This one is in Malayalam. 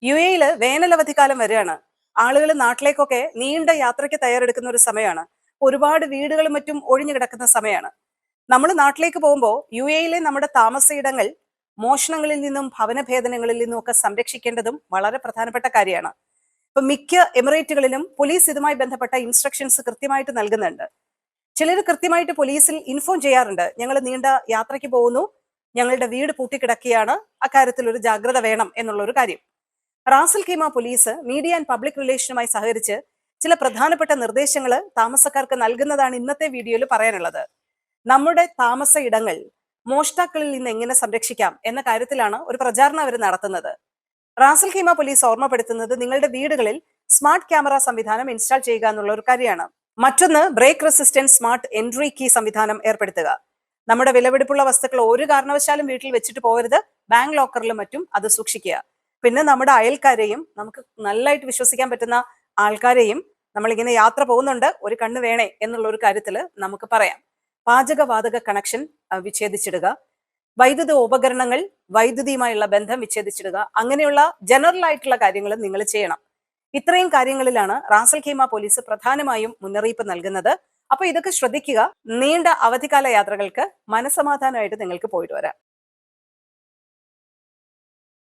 യു.എയില് വേനലവധിക്കാലം വരികയാണ്. ആളുകൾ നാട്ടിലേക്കൊക്കെ നീണ്ട യാത്രയ്ക്ക് തയ്യാറെടുക്കുന്ന ഒരു സമയമാണ്. ഒരുപാട് വീടുകളും മറ്റും ഒഴിഞ്ഞു കിടക്കുന്ന സമയമാണ്. നമ്മൾ നാട്ടിലേക്ക് പോകുമ്പോൾ യു.എയിലെ നമ്മുടെ താമസയിടങ്ങൾ മോഷണങ്ങളിൽ നിന്നും ഭവനഭേദനങ്ങളിൽ നിന്നും ഒക്കെ സംരക്ഷിക്കേണ്ടതും വളരെ പ്രധാനപ്പെട്ട കാര്യമാണ്. ഇപ്പൊ മിക്ക എമിറേറ്റുകളിലും പോലീസ് ഇതുമായി ബന്ധപ്പെട്ട ഇൻസ്ട്രക്ഷൻസ് കൃത്യമായിട്ട് നൽകുന്നുണ്ട്. ചിലർ കൃത്യമായിട്ട് പോലീസിൽ ഇൻഫോം ചെയ്യാറുണ്ട്, ഞങ്ങൾ നീണ്ട യാത്രയ്ക്ക് പോകുന്നു, ഞങ്ങളുടെ വീട് പൂട്ടിക്കിടക്കുകയാണ്, അക്കാര്യത്തിൽ ഒരു ജാഗ്രത വേണം എന്നുള്ള ഒരു കാര്യം. Ras al Khaimah police media and public റിലേഷനുമായി സഹകരിച്ച് ചില പ്രധാനപ്പെട്ട നിർദ്ദേശങ്ങൾ താമസക്കാർക്ക് നൽകുന്നതാണ് ഇന്നത്തെ വീഡിയോയിൽ പറയാനുള്ളത്. നമ്മുടെ താമസ ഇടങ്ങൾ മോഷ്ടാക്കളിൽ നിന്ന് എങ്ങനെ സംരക്ഷിക്കാം എന്ന കാര്യത്തിലാണ് ഒരു പ്രചാരണം അവർ നടത്തുന്നത്. റാസൽ ഖീമ പോലീസ് ഓർമ്മപ്പെടുത്തുന്നത് നിങ്ങളുടെ വീടുകളിൽ സ്മാർട്ട് ക്യാമറ സംവിധാനം ഇൻസ്റ്റാൾ ചെയ്യുക എന്നുള്ള ഒരു കാര്യമാണ്. മറ്റൊന്ന്, brake resistance smart entry key സംവിധാനം ഏർപ്പെടുത്തുക. നമ്മുടെ വിലപിടിപ്പുള്ള വസ്തുക്കൾ ഒരു കാരണവശാലും വീട്ടിൽ വെച്ചിട്ട് പോകരുത്. ബാങ്ക് ലോക്കറിലും മറ്റും അത് സൂക്ഷിക്കുക. പിന്നെ നമ്മുടെ അയൽക്കാരെയും, നമുക്ക് നല്ലതായിട്ട് വിശ്വസിക്കാൻ പറ്റുന്ന ആൾക്കാരെയും നമ്മളിങ്ങനെ യാത്ര പോകുന്നുണ്ട്, ഒരു കണ്ണ് വേണേ എന്നുള്ള ഒരു കാര്യത്തിൽ നമുക്ക് പറയാം. പാചകവാതക കണക്ഷൻ വിച്ഛേദിച്ചിടുക, വൈദ്യുത ഉപകരണങ്ങൾ വൈദ്യുതിയുമായുള്ള ബന്ധം വിച്ഛേദിച്ചിടുക, അങ്ങനെയുള്ള ജനറൽ ആയിട്ടുള്ള കാര്യങ്ങൾ നിങ്ങൾ ചെയ്യണം. ഇത്രയും കാര്യങ്ങളിലാണ് റാസൽ ഖീമ പോലീസ് പ്രധാനമായും മുന്നറിയിപ്പ് നൽകുന്നത്. അപ്പൊ ഇതൊക്കെ ശ്രദ്ധിക്കുക. നീണ്ട അവധിക്കാല യാത്രകൾക്ക് മനസമാധാനമായിട്ട് നിങ്ങൾക്ക് പോയിട്ട് വരാം.